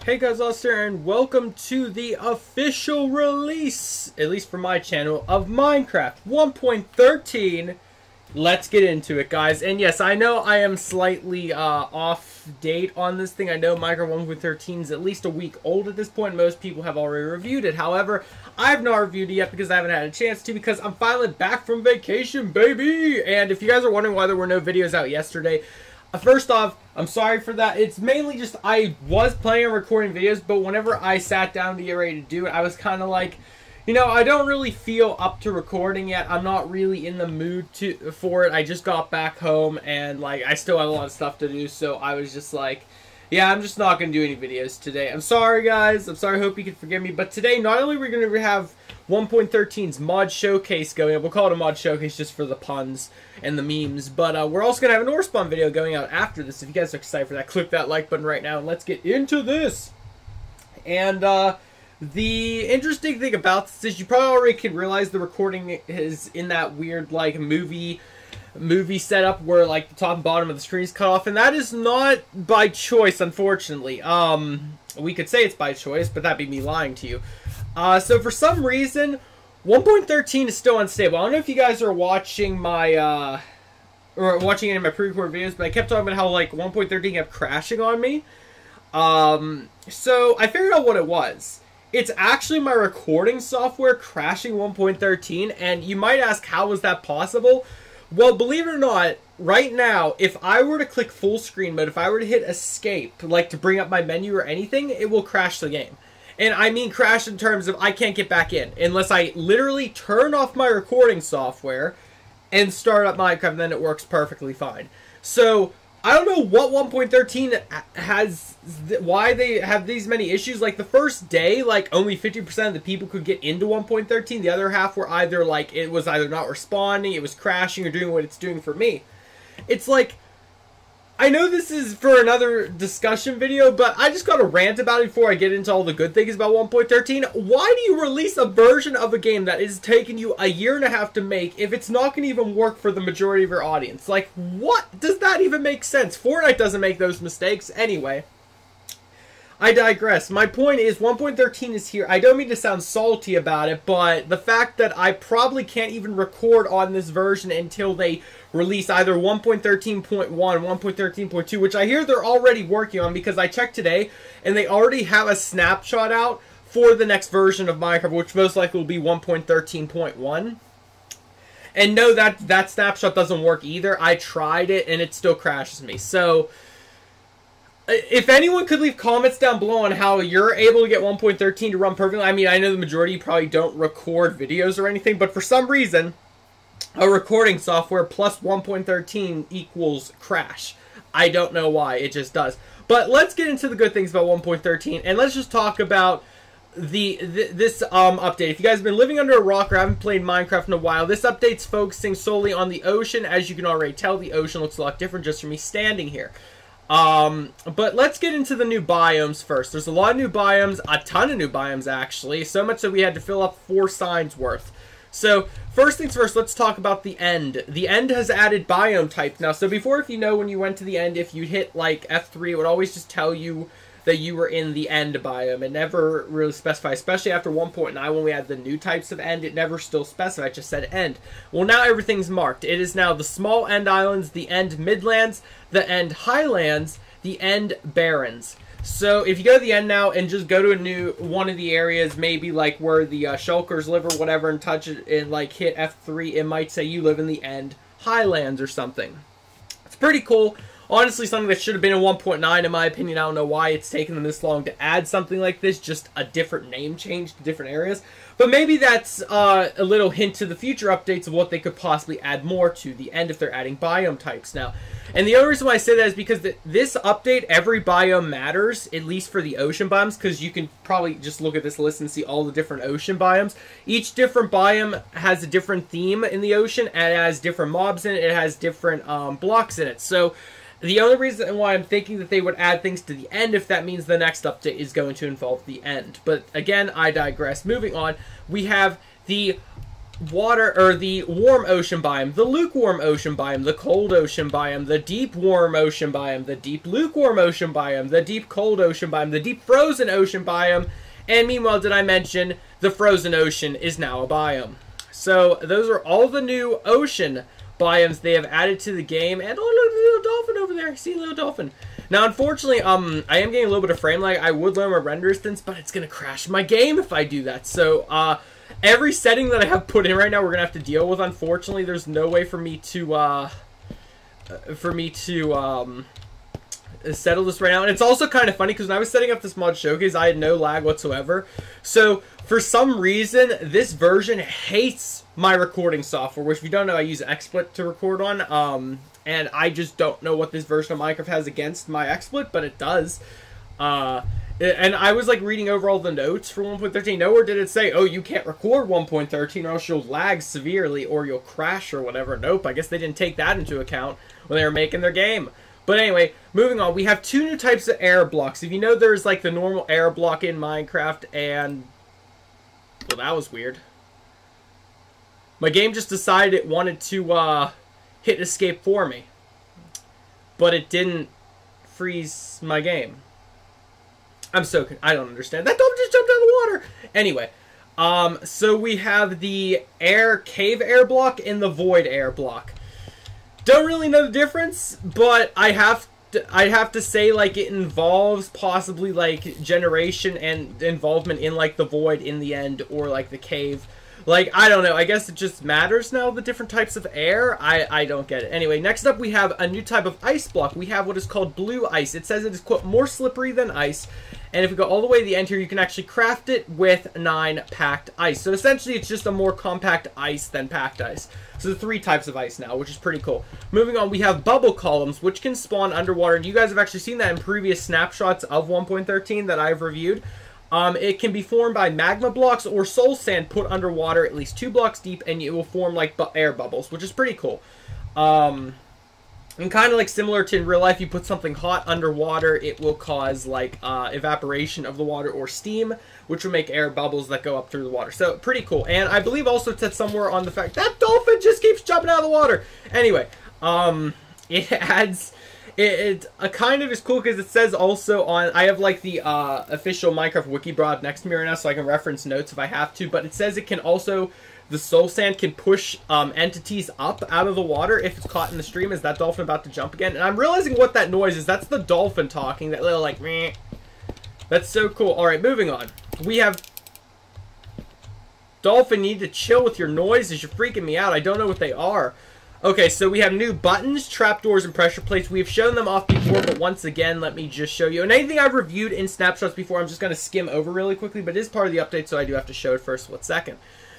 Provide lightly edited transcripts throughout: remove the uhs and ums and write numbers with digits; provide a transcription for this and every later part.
Hey guys, Lester, and welcome to the official release, at least for my channel, of Minecraft 1.13. Let's get into it, guys. And yes, I know I am slightly off date on this thing. I know Minecraft 1.13 is at least a week old at this point. Most people have already reviewed it. However, I have not reviewed it yet because I haven't had a chance to, because I'm finally back from vacation, baby! And if you guys are wondering why there were no videos out yesterday, first off, I'm sorry for that. It's mainly just I was planning on recording videos, but whenever I sat down to get ready to do it, I was kind of like, you know, I don't really feel up to recording yet. I'm not really in the mood for it. I just got back home and like I still have a lot of stuff to do, so I was just like, yeah, I'm just not going to do any videos today. I'm sorry, guys. I'm sorry. I hope you can forgive me. But today, not only are we going to have 1.13's mod showcase going up. We'll call it a mod showcase just for the puns and the memes. But we're also going to have an ore spawn video going out after this. If you guys are excited for that, click that like button right now and let's get into this. And the interesting thing about this is you probably already can realize the recording is in that weird like movie setup where like the top and bottom of the screen is cut off, and that is not by choice, unfortunately. We could say it's by choice, but that'd be me lying to you. So for some reason 1.13 is still unstable. I don't know if you guys are watching my or watching any of my pre-recorded videos, but I kept talking about how like 1.13 kept crashing on me. So I figured out what it was. It's actually my recording software crashing 1.13, and you might ask, how was that possible? Well, believe it or not, right now, if I were to click full screen mode, if I were to hit escape, like to bring up my menu or anything, it will crash the game. And I mean crash in terms of I can't get back in unless I literally turn off my recording software and start up Minecraft, and then it works perfectly fine. So I don't know what 1.13 has, why they have these many issues. Like the first day, like only 50% of the people could get into 1.13. The other half were either like, it was either not responding, it was crashing, or doing what it's doing for me. It's like, I know this is for another discussion video, but I just got to rant about it before I get into all the good things about 1.13. Why do you release a version of a game that is taking you a year and a half to make if it's not going to even work for the majority of your audience? Like, what? Does that even make sense? Fortnite doesn't make those mistakes anyway. I digress. My point is 1.13 is here. I don't mean to sound salty about it, but the fact that I probably can't even record on this version until they release either 1.13.1, 1.13.2, which I hear they're already working on, because I checked today and they already have a snapshot out for the next version of Minecraft, which most likely will be 1.13.1. And no, that snapshot doesn't work either. I tried it and it still crashes me. So if anyone could leave comments down below on how you're able to get 1.13 to run perfectly. I mean, I know the majority probably don't record videos or anything, but for some reason, a recording software plus 1.13 equals crash. I don't know why, it just does. But let's get into the good things about 1.13, and let's just talk about this update. If you guys have been living under a rock or haven't played Minecraft in a while, this update's focusing solely on the ocean. As you can already tell, the ocean looks a lot different just from me standing here. But let's get into the new biomes first. There's a lot of new biomes, a ton of new biomes actually, so much that we had to fill up 4 signs worth. So, first things first, let's talk about the end. The end has added biome types now. So before, if you know, when you went to the end, if you hit like F3, it would always just tell you that you were in the end biome. It never really specified, especially after 1.9 when we had the new types of end, it never still specified, it just said end. Well, now everything's marked. It is now the small end islands, the end midlands, the end highlands, the end barrens. So if you go to the end now and just go to a new one of the areas, maybe like where the shulkers live or whatever, and touch it and like hit F3, it might say you live in the end highlands or something. It's pretty cool. Honestly, something that should have been in 1.9 in my opinion. I don't know why it's taken them this long to add something like this, just a different name change to different areas. But maybe that's a little hint to the future updates of what they could possibly add more to the end if they're adding biome types now. And the only reason why I say that is because this update, every biome matters, at least for the ocean biomes, because you can probably just look at this list and see all the different ocean biomes. Each different biome has a different theme in the ocean, and it has different mobs in it, it has different blocks in it. So the only reason why I'm thinking that they would add things to the end, if that means the next update is going to involve the end. But again, I digress. Moving on, we have the water, or the warm ocean biome, the lukewarm ocean biome, the cold ocean biome, the deep warm ocean biome, the deep lukewarm ocean biome, the deep cold ocean biome, the deep frozen ocean biome, and meanwhile, did I mention the frozen ocean is now a biome. So those are all the new ocean biomes they have added to the game. And oh, look, a little dolphin over there. See a little dolphin. Now, unfortunately, I am getting a little bit of frame lag. I would lower my render distance, but it's going to crash my game if I do that. So, every setting that I have put in right now, we're going to have to deal with. Unfortunately, there's no way for me to, settle this right now. And it's also kind of funny because when I was setting up this mod showcase, I had no lag whatsoever. So, for some reason, this version hates my recording software, which if you don't know, I use XSplit to record on. And I just don't know what this version of Minecraft has against my XSplit, but it does. And I was like reading over all the notes for 1.13. Nowhere did it say, oh, you can't record 1.13 or else you'll lag severely or you'll crash or whatever. Nope, I guess they didn't take that into account when they were making their game. But anyway, moving on, we have two new types of air blocks. If you know, there's like the normal air block in Minecraft, and well, that was weird. My game just decided it wanted to hit escape for me, but it didn't freeze my game. I don't understand. That dolphin just jumped out of the water. Anyway, so we have the cave air block and the void air block. Don't really know the difference, but I'd have to say like it involves possibly like generation and involvement in like the void in the end, or like the cave. Like, I don't know. I guess it just matters now, the different types of air. I don't get it. Anyway, next up we have a new type of ice block. We have what is called blue ice. It says it is, quote, more slippery than ice. And if we go all the way to the end here, you can actually craft it with 9 packed ice. So essentially, it's just a more compact ice than packed ice. So there's 3 types of ice now, which is pretty cool. Moving on, we have bubble columns, which can spawn underwater. And you guys have actually seen that in previous snapshots of 1.13 that I've reviewed. It can be formed by magma blocks or soul sand put underwater at least 2 blocks deep, and it will form like air bubbles, which is pretty cool. And kind of like similar to in real life, you put something hot underwater, it will cause like evaporation of the water or steam, which will make air bubbles that go up through the water. So pretty cool. And I believe also it said somewhere on the fact that dolphin just keeps jumping out of the water. Anyway, it adds. It kind of is cool because it says also on, I have like the official Minecraft wiki brought up next to me right now so I can reference notes if I have to, but it says it can also, the soul sand can push entities up out of the water if it's caught in the stream. Is that dolphin about to jump again? And I'm realizing what that noise is. That's the dolphin talking, that little like, meh. That's so cool. Alright, moving on. We have, dolphin, you need to chill with your noises. You're freaking me out. I don't know what they are. Okay, so we have new buttons, trapdoors, and pressure plates. We've shown them off before, but once again, let me just show you. And anything I've reviewed in snapshots before, I'm just going to skim over really quickly, but it is part of the update, so I do have to show it first split second.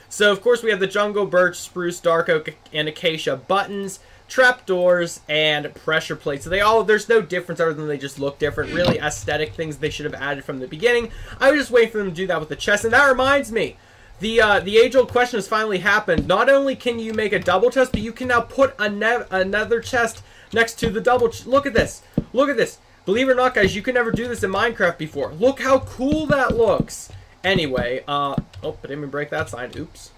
So, of course, we have the jungle, birch, spruce, dark oak, and acacia buttons, trapdoors, and pressure plates. So there's no difference other than they just look different. Really aesthetic things they should have added from the beginning. I was just waiting for them to do that with the chest, and that reminds me. The age-old question has finally happened. Not only can you make a double chest, but you can now put another chest next to the double chest. Look at this. Look at this. Believe it or not, guys, you could never do this in Minecraft before. Look how cool that looks. Anyway, oh, I didn't even break that sign. Oops.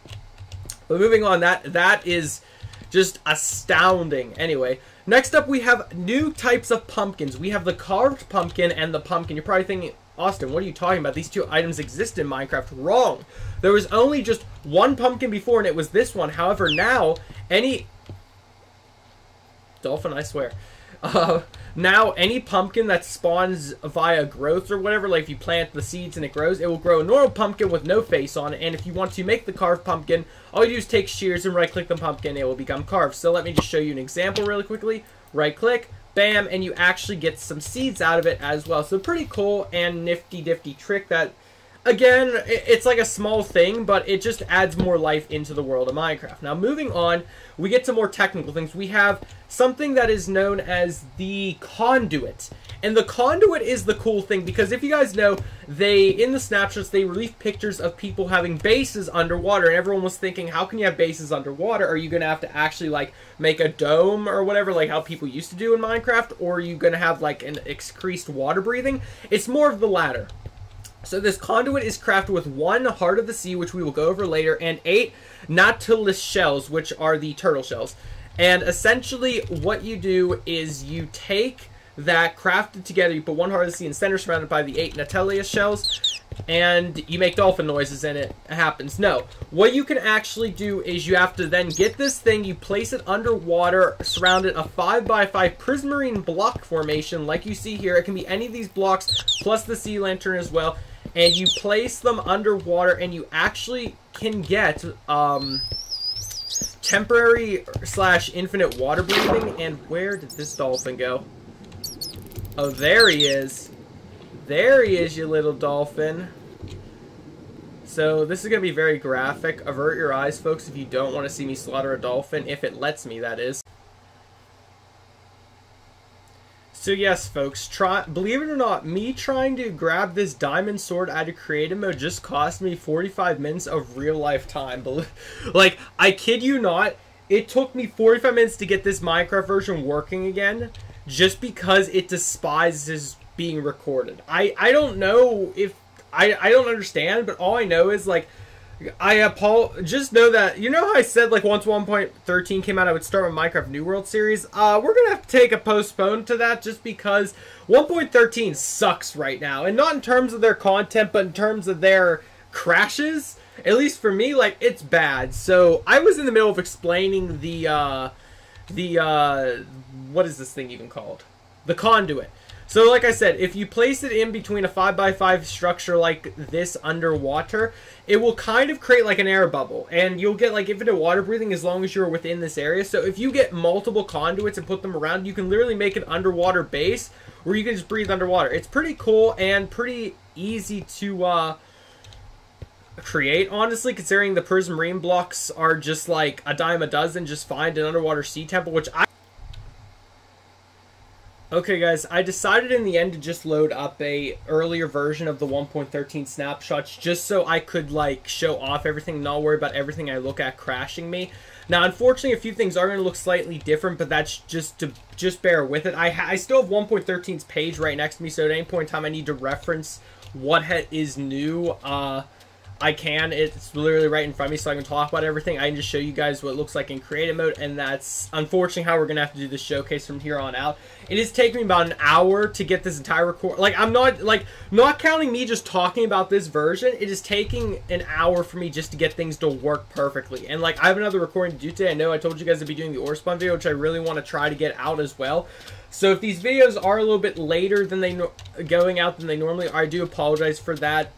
But moving on, that is just astounding. Anyway, next up we have new types of pumpkins. We have the carved pumpkin and the pumpkin. You're probably thinking, Austin, what are you talking about? These 2 items exist in Minecraft. Wrong. There was only just 1 pumpkin before, and it was this one. However, now, any... Dolphin, I swear. Now, any pumpkin that spawns via growth or whatever, like if you plant the seeds and it grows, it will grow a normal pumpkin with no face on it. And if you want to make the carved pumpkin, all you do is take shears and right-click the pumpkin, it will become carved. So let me just show you an example really quickly. Right-click. Bam, and you actually get some seeds out of it as well. So pretty cool and nifty trick that, again, it's like a small thing, but it just adds more life into the world of Minecraft. Now, moving on, we get to more technical things. We have something that is known as the conduit. And the conduit is the cool thing, because if you guys know, in the snapshots, they released pictures of people having bases underwater, and everyone was thinking, how can you have bases underwater? Are you going to have to actually, like, make a dome or whatever, like how people used to do in Minecraft? Or are you going to have, like, an increased water breathing? It's more of the latter. So this conduit is crafted with 1 Heart of the Sea, which we will go over later, and 8 Nautilus shells, which are the turtle shells. And essentially what you do is you take that crafted together, you put 1 Heart of the Sea in the center surrounded by the 8 Nautilus shells, and you make dolphin noises and it happens. No, what you can actually do is you have to then get this thing, you place it underwater, surrounded a 5x5 prismarine block formation like you see here. It can be any of these blocks plus the sea lantern as well. And you place them underwater, and you actually can get temporary / infinite water breathing. And where did this dolphin go? Oh, there he is. There he is, you little dolphin. So this is going to be very graphic. Avert your eyes, folks, if you don't want to see me slaughter a dolphin. If it lets me, that is. So yes, folks, believe it or not, me trying to grab this diamond sword out of creative mode just cost me 45 minutes of real life time. Like, I kid you not, it took me 45 minutes to get this Minecraft version working again, just because it despises being recorded. I don't know if, I don't understand, but all I know is, like, just know that, you know how I said, like, once 1.13 came out, I would start with Minecraft New World series? We're gonna have to take a postpone to that just because 1.13 sucks right now. And not in terms of their content, but in terms of their crashes. At least for me, like, it's bad. So, I was in the middle of explaining what is this thing even called? The conduit. So, like I said, if you place it in between a 5x5 structure like this underwater, it will kind of create like an air bubble. And you'll get like infinite water breathing as long as you're within this area. So if you get multiple conduits and put them around, you can literally make an underwater base where you can just breathe underwater. It's pretty cool and pretty easy to create, honestly, considering the prismarine blocks are just like a dime a dozen. Just find an underwater sea temple, which Okay guys, I decided in the end to just load up a earlier version of the 1.13 snapshots just so I could like show off everything, not worry about everything I look at crashing me. Now unfortunately a few things are going to look slightly different, but that's just bear with it. I still have 1.13's page right next to me, so at any point in time I need to reference what is new. I can. It's literally right in front of me, so I can talk about everything. I can just show you guys what it looks like in creative mode, and that's unfortunately how we're going to have to do this showcase from here on out. It is taking me about an hour to get this entire record. Like, I'm not counting me just talking about this version. It is taking an hour for me just to get things to work perfectly. And, like, I have another recording to do today. I know I told you guys to be doing the ore spawn video, which I really want to try to get out as well. So if these videos are a little bit later than going out than they normally are, I do apologize for that.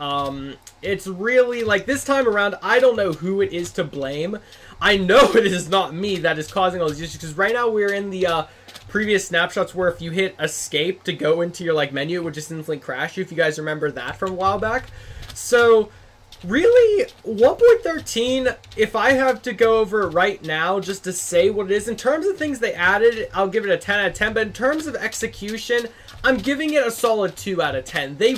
It's really, like, this time around, I don't know who it is to blame. I know it is not me that is causing all these issues, because right now we're in the previous snapshots where if you hit escape to go into your, like, menu, it would just instantly crash you, if you guys remember that from a while back. So, really, 1.13, if I have to go over it right now just to say what it is, in terms of things they added, I'll give it a 10 out of 10, but in terms of execution, I'm giving it a solid 2 out of 10. They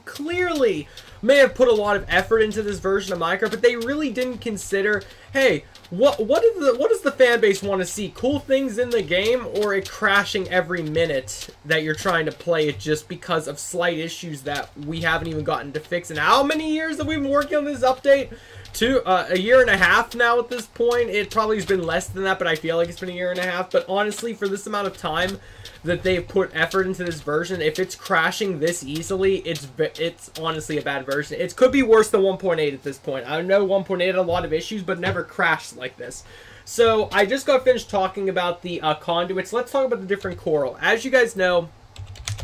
clearly may have put a lot of effort into this version of Minecraft, but they really didn't consider, hey, what does the fan base want to see? Cool things in the game, or it crashing every minute that you're trying to play it just because of slight issues that we haven't even gotten to fix? And how many years have we been working on this update? A year and a half now at this point. It probably has been less than that, but I feel like it's been a year and a half. But honestly, for this amount of time that they've put effort into this version, if it's crashing this easily, it's honestly a bad version. It could be worse than 1.8 at this point. I know 1.8 had a lot of issues, but never crashed like this. So I just got finished talking about the conduits. Let's talk about the different coral. As you guys know,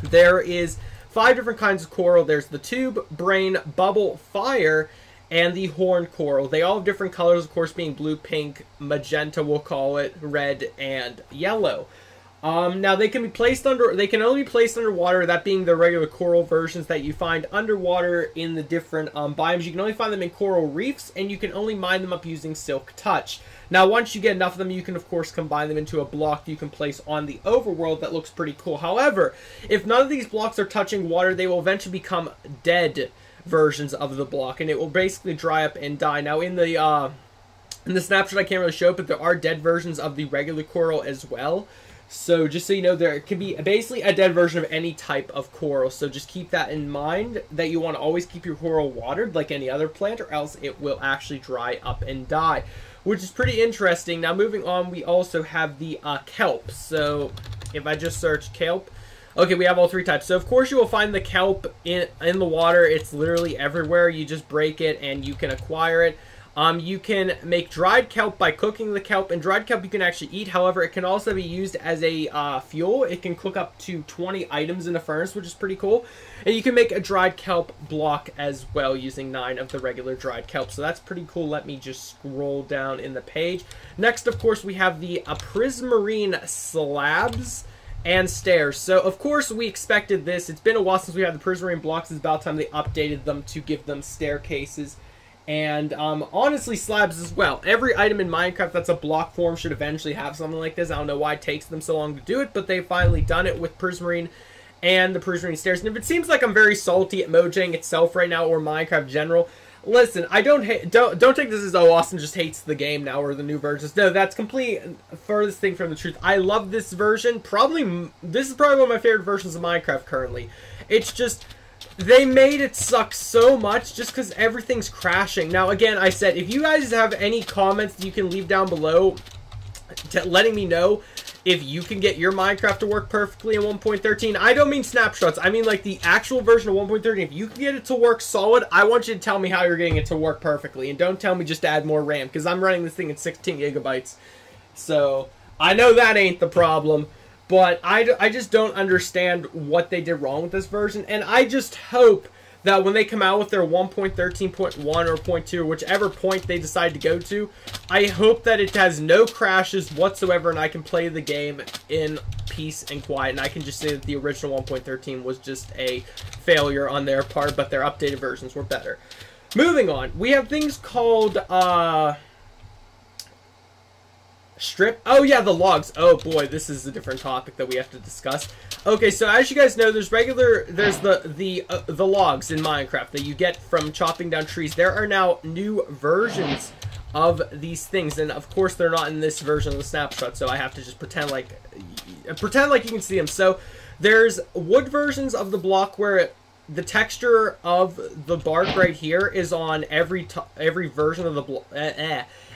there is 5 different kinds of coral. There's the tube, brain, bubble, fire, and the horned coral. They all have different colors, of course, being blue, pink, magenta, we'll call it, red, and yellow. Now they can only be placed underwater, that being the regular coral versions that you find underwater in the different biomes. You can only find them in coral reefs, and you can only mine them up using Silk Touch. Now, once you get enough of them, you can, of course, combine them into a block you can place on the overworld that looks pretty cool. However, if none of these blocks are touching water, they will eventually become dead versions of the block, and it will basically dry up and die. Now, in the snapshot, I can't really show it, but there are dead versions of the regular coral as well. So just so you know, there can be basically a dead version of any type of coral. So just keep that in mind, that you want to always keep your coral watered like any other plant, or else it will actually dry up and die, which is pretty interesting. Now moving on, we also have the kelp. So if I just search kelp, okay, we have all 3 types. So of course you will find the kelp in the water. It's literally everywhere. You just break it and you can acquire it. You can make dried kelp by cooking the kelp, and dried kelp you can actually eat. However, it can also be used as a fuel. It can cook up to 20 items in a furnace, which is pretty cool. And you can make a dried kelp block as well using 9 of the regular dried kelp. So that's pretty cool. Let me just scroll down in the page. Next, of course, we have the prismarine slabs and stairs. So of course we expected this. It's been a while since we had the prismarine blocks. It's about time they updated them to give them staircases. And honestly, slabs as well. Every item in Minecraft that's a block form should eventually have something like this. I don't know why it takes them so long to do it, but they've finally done it with prismarine and the prismarine stairs. And if it seems like I'm very salty at Mojang itself right now, or Minecraft in general, listen, I don't take this as, oh, Austin just hates the game now, or the new versions. No, that's complete furthest thing from the truth. I love this version. This is probably one of my favorite versions of Minecraft currently. It's just, they made it suck so much just because everything's crashing. Now, again, I said, if you guys have any comments that you can leave down below letting me know if you can get your Minecraft to work perfectly in 1.13. I don't mean snapshots. I mean, like, the actual version of 1.13. If you can get it to work solid, I want you to tell me how you're getting it to work perfectly. And don't tell me just to add more RAM, because I'm running this thing at 16 gigabytes. So, I know that ain't the problem. But I just don't understand what they did wrong with this version. And I just hope that when they come out with their 1.13.1 or 0.2, or whichever point they decide to go to, I hope that it has no crashes whatsoever and I can play the game in peace and quiet. And I can just say that the original 1.13 was just a failure on their part, but their updated versions were better. Moving on, we have things called strip. Oh yeah, the logs. Oh boy, this is a different topic that we have to discuss. Okay, so as you guys know, there's the logs in Minecraft that you get from chopping down trees. There are now new versions of these things, and of course they're not in this version of the snapshot, so I have to just pretend like you can see them. So there's wood versions of the block where the texture of the bark right here is on every version of the block.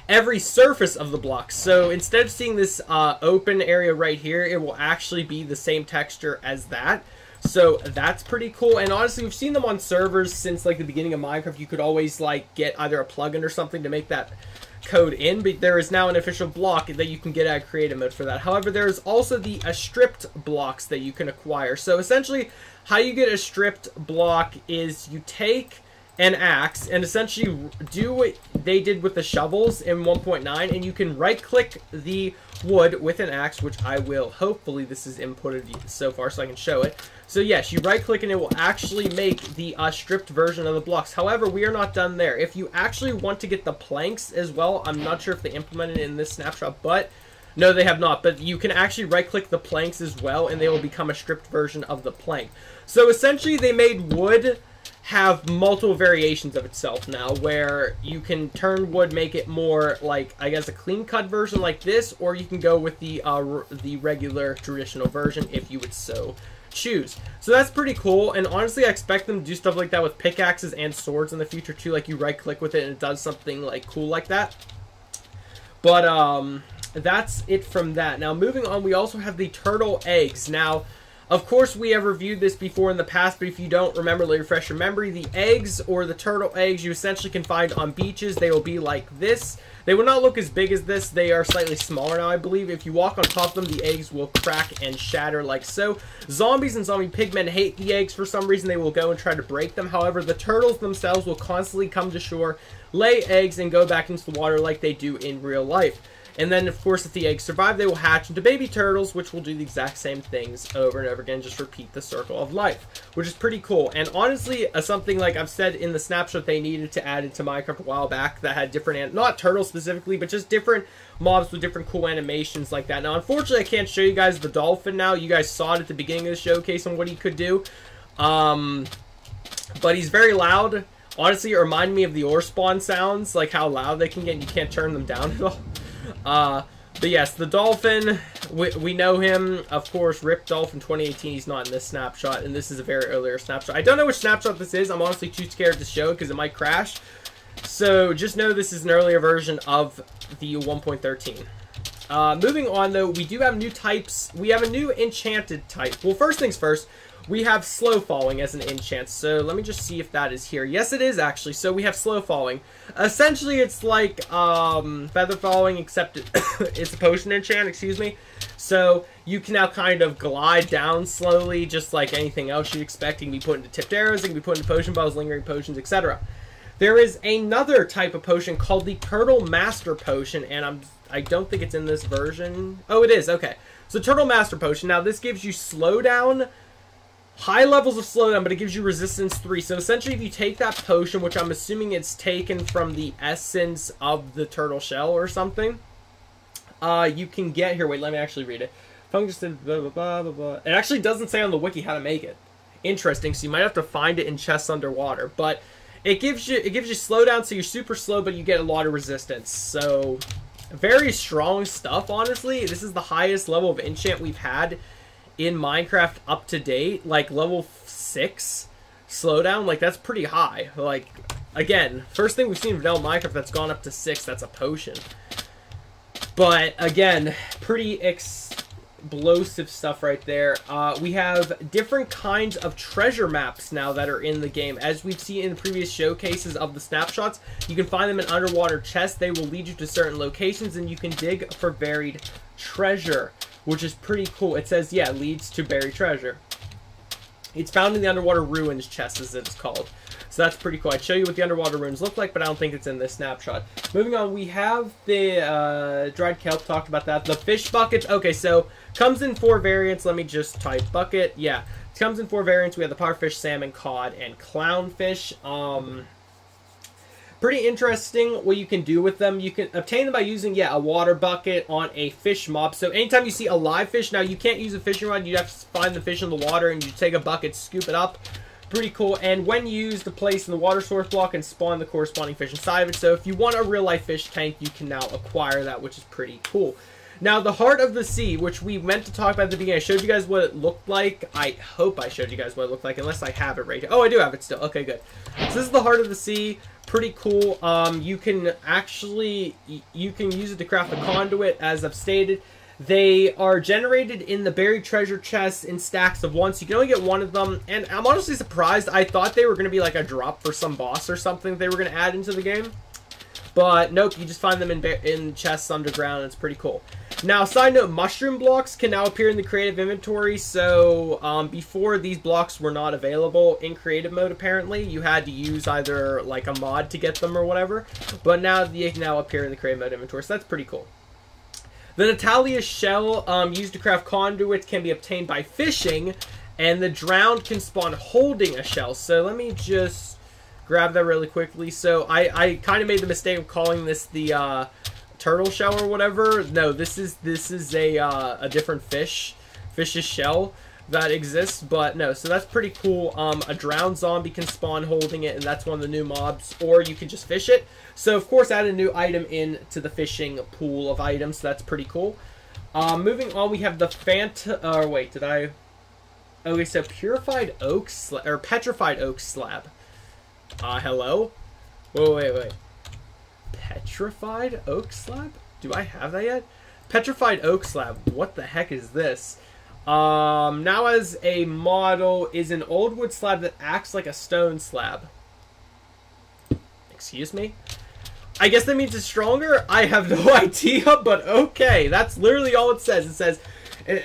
Every surface of the block. So instead of seeing this open area right here, it will actually be the same texture as that. So that's pretty cool. And honestly, we've seen them on servers since like the beginning of Minecraft. You could always like get either a plugin or something to make that code in, but there is now an official block that you can get out of creative mode for that. However, there is also the stripped blocks that you can acquire. So essentially, how you get a stripped block is you take an axe and essentially do what they did with the shovels in 1.9, and you can right click the wood with an axe, which I will, hopefully this is inputted so far so I can show it. So yes, you right click and it will actually make the stripped version of the blocks. However, we are not done there. If you actually want to get the planks as well, I'm not sure if they implemented it in this snapshot, but no, they have not. But you can actually right click the planks as well, and they will become a stripped version of the plank. So essentially they made wood have multiple variations of itself now, where you can turn wood, make it more like, I guess, a clean cut version like this, or you can go with the regular traditional version if you would so choose. So that's pretty cool, and honestly I expect them to do stuff like that with pickaxes and swords in the future too, like you right click with it and it does something like cool like that. But that's it from that. Now moving on, we also have the turtle eggs. Now of course, we have reviewed this before in the past, but if you don't remember, let me refresh your memory. The eggs, or the turtle eggs, you essentially can find on beaches. They will be like this. They will not look as big as this. They are slightly smaller now, I believe. If you walk on top of them, the eggs will crack and shatter like so. Zombies and zombie pigmen hate the eggs for some reason. They will go and try to break them. However, the turtles themselves will constantly come to shore, lay eggs, and go back into the water like they do in real life. And then, of course, if the eggs survive, they will hatch into baby turtles, which will do the exact same things over and over again, just repeat the circle of life, which is pretty cool. And honestly, something like I've said in the snapshot they needed to add into Minecraft a while back that had different, not turtles specifically, but just different mobs with different cool animations like that. Now, unfortunately, I can't show you guys the dolphin now. You guys saw it at the beginning of the showcase on what he could do. But he's very loud. Honestly, it reminded me of the ore spawn sounds, like how loud they can get, and you can't turn them down at all. But yes, the dolphin, we know him, of course, Rip Dolph in 2018. He's not in this snapshot, and this is a very earlier snapshot. I don't know which snapshot this is. I'm honestly too scared to show because it might crash. So just know this is an earlier version of the 1.13. Moving on, though, we do have new types. We have a new enchanted type. Well, first things first, we have slow falling as an enchant. So let me just see if that is here. Yes, it is, actually. So we have slow falling. Essentially, it's like feather falling, except it's a potion enchant, excuse me. So you can now kind of glide down slowly, just like anything else you'd expect. It can be put into tipped arrows, it can be put into potion balls, lingering potions, etc. There is another type of potion called the Turtle Master Potion, and I don't think it's in this version. Oh, it is. Okay. So Turtle Master Potion. Now, this gives you slowdown, high levels of slowdown, but it gives you resistance 3. So essentially, if you take that potion, which I'm assuming it's taken from the essence of the turtle shell or something, you can get here. Wait, let me actually read it. Fungus blah, blah, blah, blah, blah. It actually doesn't say on the wiki how to make it. Interesting. So you might have to find it in chests underwater, but it gives you slowdown, so you're super slow, but you get a lot of resistance. So very strong stuff. Honestly, this is the highest level of enchant we've had in Minecraft up to date. Like level 6 slowdown. Like that's pretty high. Like again, first thing we've seen in vanilla Minecraft that's gone up to 6. That's a potion. But again, pretty explosive stuff right there. We have different kinds of treasure maps now that are in the game. As we've seen in the previous showcases of the snapshots, you can find them in underwater chests. They will lead you to certain locations, and you can dig for buried treasure, which is pretty cool. It says, yeah, leads to buried treasure. It's found in the underwater ruins chest, as it's called. So that's pretty cool. I'd show you what the underwater ruins look like, but I don't think it's in this snapshot. Moving on, we have the dried kelp. Talked about that. The fish buckets. Okay, so comes in 4 variants. Let me just type bucket. Yeah, it comes in 4 variants. We have the parfish, salmon, cod, and clownfish. Pretty interesting what you can do with them. You can obtain them by using, yeah, a water bucket on a fish mob. So anytime you see a live fish, now you can't use a fishing rod. You have to find the fish in the water, and you take a bucket, scoop it up. Pretty cool. And when used, the place in the water source block and spawn the corresponding fish inside of it. So if you want a real life fish tank, you can now acquire that, which is pretty cool. Now, the Heart of the Sea, which we meant to talk about at the beginning. I showed you guys what it looked like. I hope I showed you guys what it looked like, unless I have it right here. Oh, I do have it still. Okay, good. So this is the Heart of the Sea. Pretty cool. You can actually, you can use it to craft a conduit, as I've stated. They are generated in the buried treasure chests in stacks of 1, so you can only get 1 of them. And I'm honestly surprised. I thought they were going to be like a drop for some boss or something they were going to add into the game. But nope, you just find them in chests underground. It's pretty cool. Now, side note, mushroom blocks can now appear in the creative inventory. So before, these blocks were not available in creative mode, apparently. You had to use either like a mod to get them or whatever. But now they can now appear in the creative mode inventory, so that's pretty cool. The Natalia shell used to craft conduits can be obtained by fishing, and the drowned can spawn holding a shell. So let me just grab that really quickly. So I kind of made the mistake of calling this the turtle shell or whatever. No, this is a different fish's shell that exists, but no. So that's pretty cool. A drowned zombie can spawn holding it, and that's one of the new mobs, or you can just fish it. So of course, add a new item into the fishing pool of items. So that's pretty cool. Moving on, we have the wait, did I? Okay, so purified oak or petrified oak slab. Hello? Wait. Petrified oak slab? Do I have that yet? Petrified oak slab. What the heck is this? Now as a model is an old wood slab that acts like a stone slab. Excuse me? I guess that means it's stronger? I have no idea, but okay. That's literally all it says. It says,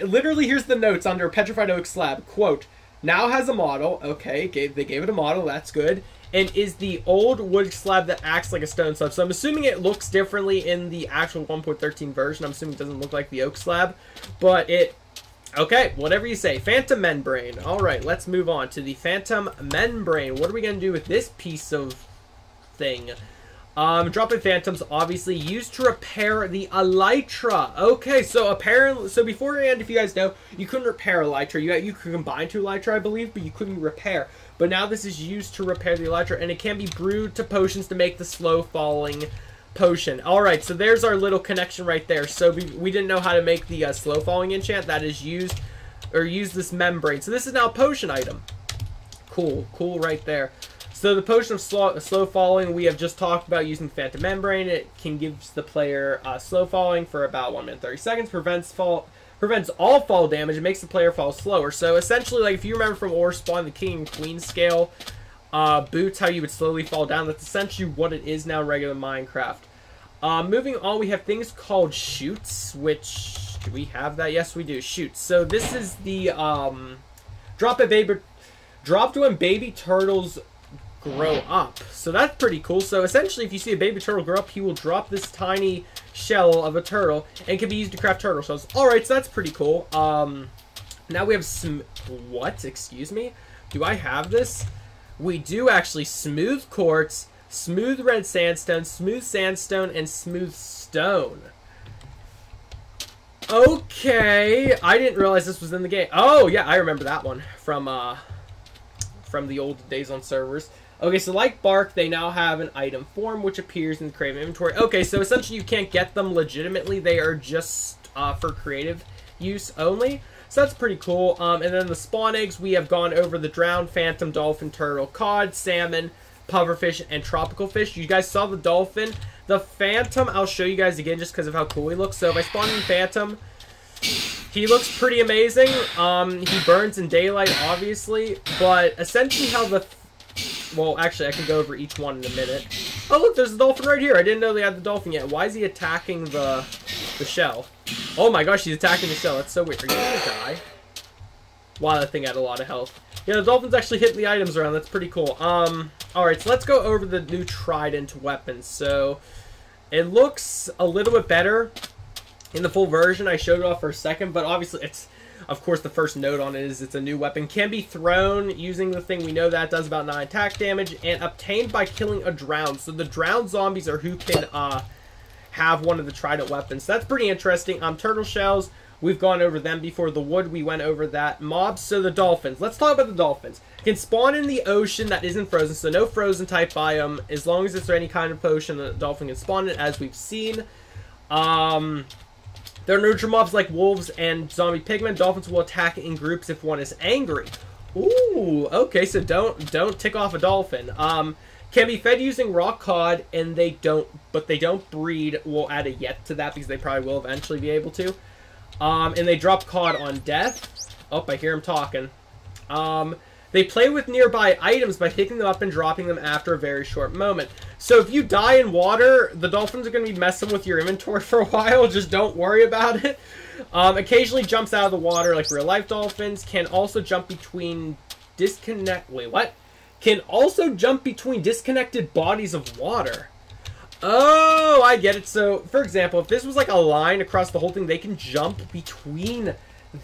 literally, here's the notes under petrified oak slab. Quote, now has a model. Okay, they gave it a model. That's good. And is the old wood slab that acts like a stone slab. So I'm assuming it looks differently in the actual 1.13 version. I'm assuming it doesn't look like the oak slab. But it... Okay, whatever you say. Phantom membrane. Alright, let's move on to the phantom membrane. What are we going to do with this piece of thing? Dropping phantoms, obviously, used to repair the elytra. Okay, so apparently... So beforehand, if you guys know, you couldn't repair elytra. You could combine 2 elytra, I believe, but you couldn't repair. But now this is used to repair the elytra, and it can be brewed to potions to make the slow-falling potion. Alright, so there's our little connection right there. So we didn't know how to make the slow falling enchant. That is use this membrane. So this is now a potion item. Cool right there. So the potion of slow falling, we have just talked about using Phantom Membrane. It can give the player slow falling for about 1 minute 30 seconds. Prevents all fall damage. It makes the player fall slower. So essentially, like if you remember from Ore Spawn, the King and Queen scale, boots, how you would slowly fall down. That's essentially what it is now in regular Minecraft. Moving on, we have things called shoots, which, do we have that? Yes, we do. Shoots. So this is the drop when baby turtles grow up. So that's pretty cool. So essentially, if you see a baby turtle grow up, he will drop this tiny shell of a turtle and can be used to craft turtle shells. Alright, so that's pretty cool. Now we have what? Excuse me? Do I have this? We do actually. Smooth quartz, smooth red sandstone, and smooth stone. Okay, I didn't realize this was in the game. Oh yeah, I remember that one from the old days on servers. Okay, so like bark, they now have an item form which appears in the creative inventory. Okay, so essentially you can't get them legitimately. They are just for creative use only. So that's pretty cool. And then the spawn eggs, we have gone over the drowned, phantom, dolphin, turtle, cod, salmon, pufferfish, and tropical fish. You guys saw the dolphin. The phantom, I'll show you guys again just because of how cool he looks. So if I spawn in phantom, he looks pretty amazing. He burns in daylight, obviously. But essentially how the... Well, actually, I can go over each one in a minute. Oh, look, there's a dolphin right here. I didn't know they had the dolphin yet. Why is he attacking the shell? Oh my gosh, he's attacking the shell. That's so weird. Are you gonna die? Wow, that thing had a lot of health. Yeah, the dolphin's actually hitting the items around. That's pretty cool. Alright, so let's go over the new trident weapons. So, it looks a little bit better in the full version. I showed it off for a second, but obviously it's... Of course, the first note on it is it's a new weapon. Can be thrown using the thing. We know that does about 9 attack damage. And obtained by killing a drowned. So the drowned zombies are who can have one of the trident weapons. So that's pretty interesting. Turtle shells. We've gone over them before. The wood, we went over that. Mobs, so the dolphins. Let's talk about the dolphins. Can spawn in the ocean that isn't frozen. So no frozen type biome. As long as it's any kind of potion, the dolphin can spawn it, as we've seen. There are neutral mobs like wolves and zombie pigmen. Dolphins will attack in groups if one is angry. Ooh, okay, so don't tick off a dolphin. Can be fed using raw cod, and they don't breed. We'll add a yet to that because they probably will eventually be able to. And they drop cod on death. Oh, I hear him talking. They play with nearby items by picking them up and dropping them after a very short moment. So if you die in water, the dolphins are going to be messing with your inventory for a while. Just don't worry about it. Occasionally jumps out of the water like real life dolphins. Can also jump between Can also jump between disconnected bodies of water. Oh, I get it. So, for example, if this was like a line across the whole thing, they can jump between.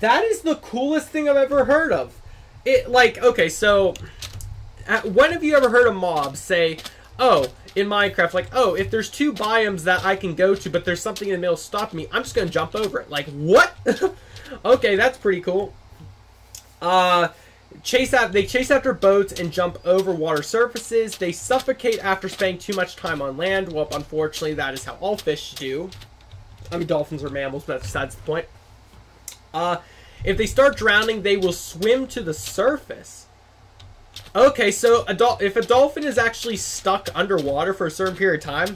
That is the coolest thing I've ever heard of. Okay, so, when have you ever heard a mob say, oh, in Minecraft, like, oh, if there's 2 biomes that I can go to, but there's something in the middle stopping me, I'm just gonna jump over it. Like, what? Okay, that's pretty cool. They chase after boats and jump over water surfaces. They suffocate after spending too much time on land. Well, unfortunately, that is how all fish do. I mean, dolphins are mammals, but that's besides the point. If they start drowning, they will swim to the surface. Okay, so if a dolphin is actually stuck underwater for a certain period of time,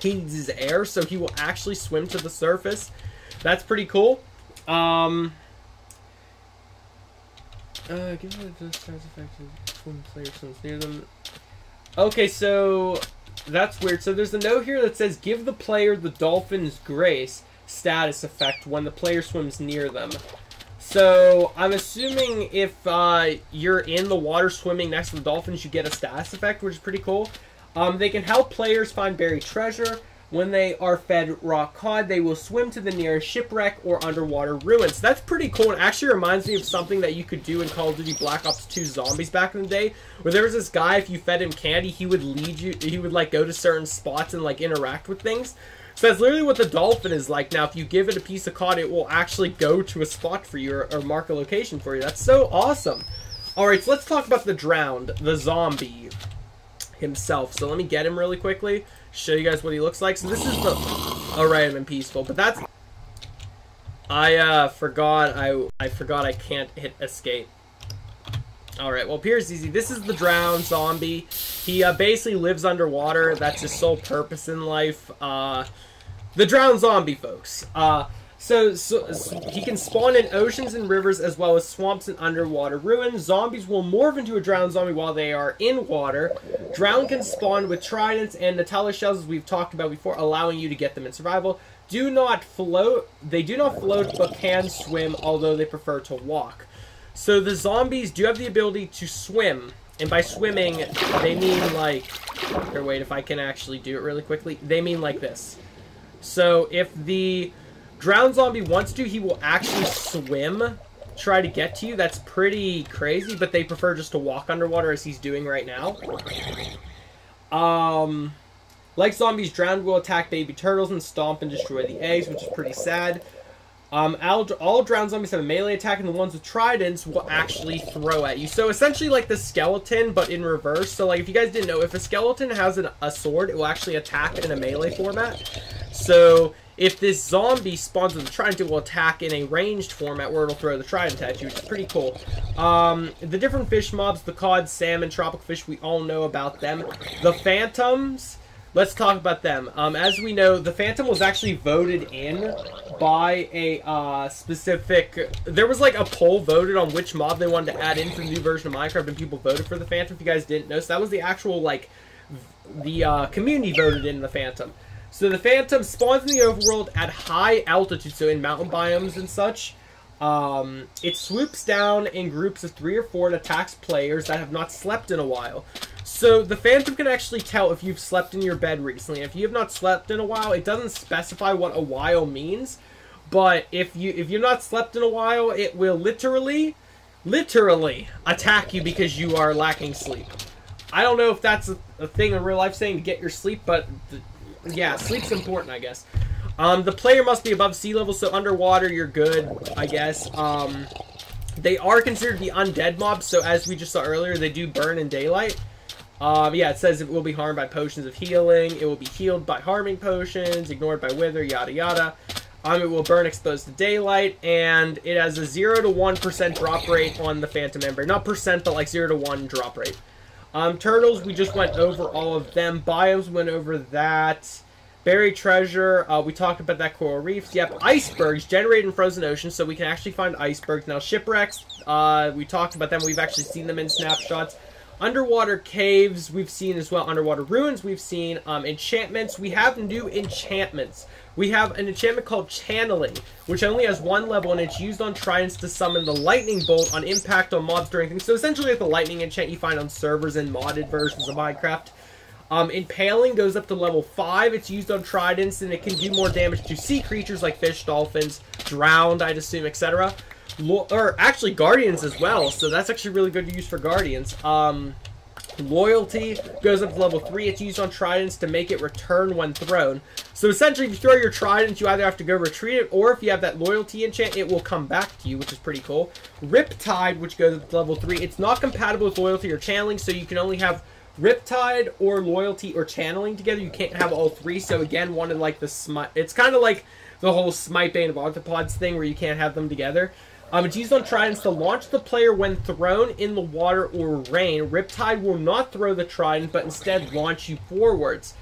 he needs his air, so he will actually swim to the surface. That's pretty cool. Give it the stars effective when the player swims near them. Okay, so that's weird. So there's a note here that says give the player the dolphin's grace status effect when the player swims near them. So I'm assuming if you're in the water swimming next to the dolphins, you get a status effect, which is pretty cool. They can help players find buried treasure. When they are fed raw cod, they will swim to the nearest shipwreck or underwater ruins. That's pretty cool. It actually reminds me of something that you could do in Call of Duty Black Ops 2 Zombies back in the day, where there was this guy, if you fed him candy, he would lead you, he would like go to certain spots and like interact with things. So that's literally what the dolphin is like. Now, if you give it a piece of cod, it will actually go to a spot for you or mark a location for you. That's so awesome. Alright, so let's talk about the drowned, the zombie himself. So let me get him really quickly. show you guys what he looks like. So this is the... Oh, right, I'm in peaceful. But that's... I forgot I can't hit escape. Alright, well, up here's easy. This is the drowned zombie. He basically lives underwater. That's his sole purpose in life. The drowned zombie, folks. So he can spawn in oceans and rivers as well as swamps and underwater ruins. Zombies will morph into a drowned zombie while they are in water. Drowned can spawn with tridents and Nutella shells, as we've talked about before, allowing you to get them in survival. Do not float. They do not float but can swim, although they prefer to walk. So the zombies do have the ability to swim. And by swimming, they mean like... Or wait, if I can actually do it really quickly. They mean like this. So if the drowned zombie wants to, he will actually swim, try to get to you. That's pretty crazy, but they prefer just to walk underwater as he's doing right now. Like zombies, drowned will attack baby turtles and stomp and destroy the eggs, which is pretty sad. All drowned zombies have a melee attack, and the ones with tridents will actually throw at you. So essentially like the skeleton, but in reverse. So like if you guys didn't know, if a skeleton has a sword, it will actually attack in a melee format. So if this zombie spawns with a trident, it will attack in a ranged format where it'll throw the trident at you, which is pretty cool. The different fish mobs, the cod, salmon, tropical fish, we all know about them. The phantoms... Let's talk about them. As we know, the Phantom was actually voted in by a specific... There was like a poll voted on which mob they wanted to add in for the new version of Minecraft, and people voted for the Phantom, if you guys didn't know. So that was the actual, like, the community voted in the Phantom. So the Phantom spawns in the overworld at high altitude, so in mountain biomes and such. It swoops down in groups of 3 or 4 and attacks players that have not slept in a while. So the Phantom can actually tell if you've slept in your bed recently. If you have not slept in a while, it doesn't specify what a while means. But if you've not slept in a while, it will literally attack you because you are lacking sleep. I don't know if that's a thing in real life saying to get your sleep, but yeah, sleep's important, I guess. The player must be above sea level, so underwater you're good, I guess. They are considered the undead mobs, so as we just saw earlier, they do burn in daylight. Yeah, it says it will be harmed by potions of healing. It will be healed by harming potions, ignored by wither, yada yada. It will burn exposed to daylight, and it has a 0 to 1% drop rate on the Phantom Ember. Not percent, but like 0 to 1 drop rate. Turtles, we just went over all of them. Biomes, went over that. Buried treasure, we talked about that. Coral reefs, yep. Icebergs, generated in frozen oceans, so we can actually find icebergs. Now, shipwrecks, we talked about them. We've actually seen them in snapshots. Underwater caves, we've seen as well. Underwater ruins, we've seen. Enchantments, we have new enchantments. We have an enchantment called Channeling, which only has 1 level, and it's used on tridents to summon the lightning bolt on impact on mobs during things. So essentially like the lightning enchant you find on servers and modded versions of Minecraft. Impaling goes up to level 5. It's used on tridents, and it can do more damage to sea creatures like fish, dolphins, drowned, I'd assume, etc. Or actually guardians as well, so that's actually really good to use for guardians. Loyalty goes up to level 3. It's used on tridents to make it return when thrown. So essentially, if you throw your trident, you either have to go retreat it, or if you have that loyalty enchant, it will come back to you, which is pretty cool. Riptide, which goes up to level 3. It's not compatible with loyalty or channeling, so you can only have Riptide or loyalty or channeling together. You can't have all 3. So again, one of like the smite. It's kind of like the whole Smite Bane of Arthropods thing where you can't have them together. It's used on tridents to launch the player when thrown in the water or rain. Riptide will not throw the trident, but instead launch you forwards.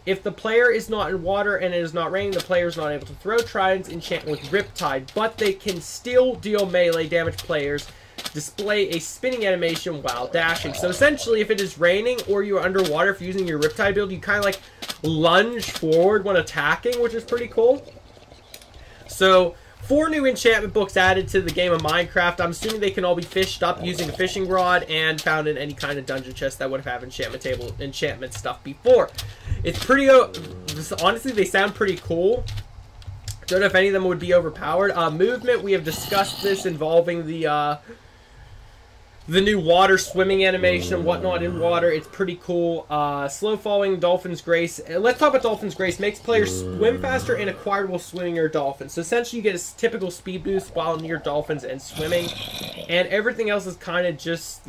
If the player is not in water and it is not raining, the player is not able to throw tridents enchantment with Riptide, but they can still deal melee damage players. Display a spinning animation while dashing. So essentially, if it is raining or you're underwater, if you're using your Riptide build, you kind of like lunge forward when attacking, which is pretty cool. So 4 new enchantment books added to the game of Minecraft. I'm assuming they can all be fished up using a fishing rod and found in any kind of dungeon chest that would have enchantment table enchantment stuff before. It's pretty... honestly, they sound pretty cool. Don't know if any of them would be overpowered. Movement, we have discussed this involving the new water swimming animation and whatnot in water. It's pretty cool. Slow falling, Dolphin's Grace. Let's talk about Dolphin's Grace. Makes players swim faster and acquired while swimming near dolphins. So essentially you get a typical speed boost while near dolphins and swimming. And everything else is kind of just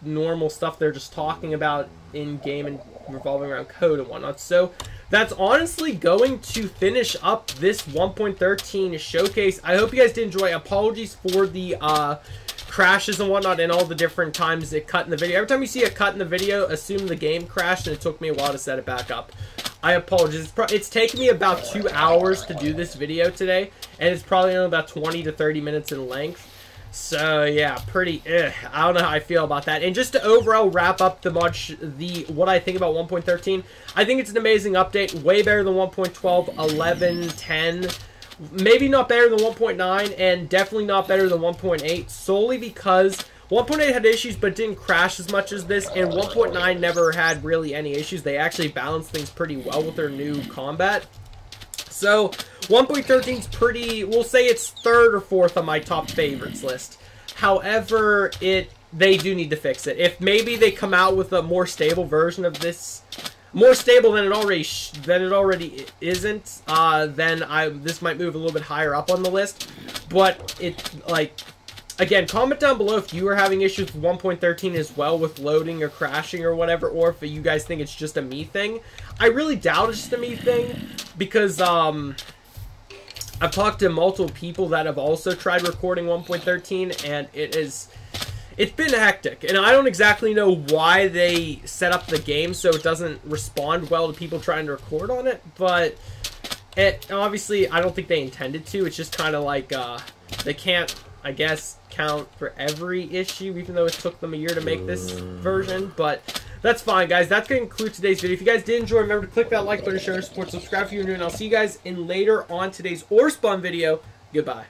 normal stuff they're just talking about in game and revolving around code and whatnot. So that's honestly going to finish up this 1.13 showcase. I hope you guys did enjoy. Apologies for the crashes and whatnot and all the different times it cut in the video. Every time you see a cut in the video, assume the game crashed and it took me a while to set it back up. I apologize. It's taken me about 2 hours to do this video today, and it's probably only about 20 to 30 minutes in length. So yeah, pretty I don't know how I feel about that. And just to overall wrap up what I think about 1.13, I think it's an amazing update, way better than 1.12, 11, 10. Maybe not better than 1.9, and definitely not better than 1.8, solely because 1.8 had issues but didn't crash as much as this, and 1.9 never had really any issues. They actually balanced things pretty well with their new combat. So 1.13 is pretty, we'll say it's 3rd or 4th on my top favorites list. However, they do need to fix it. If maybe they come out with a more stable version of this, more stable than it already isn't, then this might move a little bit higher up on the list. But again, comment down below if you are having issues with 1.13 as well, with loading or crashing or whatever, or if you guys think it's just a me thing. I really doubt it's just a me thing, because I've talked to multiple people that have also tried recording 1.13, and it's been hectic, and I don't exactly know why they set up the game so it doesn't respond well to people trying to record on it, but obviously I don't think they intended to. It's just kind of like they can't, I guess, count for every issue, even though it took them a year to make this version. But that's fine, guys. That's going to conclude today's video. If you guys did enjoy, remember to click that like button, share, support, subscribe if you're new, and I'll see you guys in later on today's Ore Spawn video. Goodbye.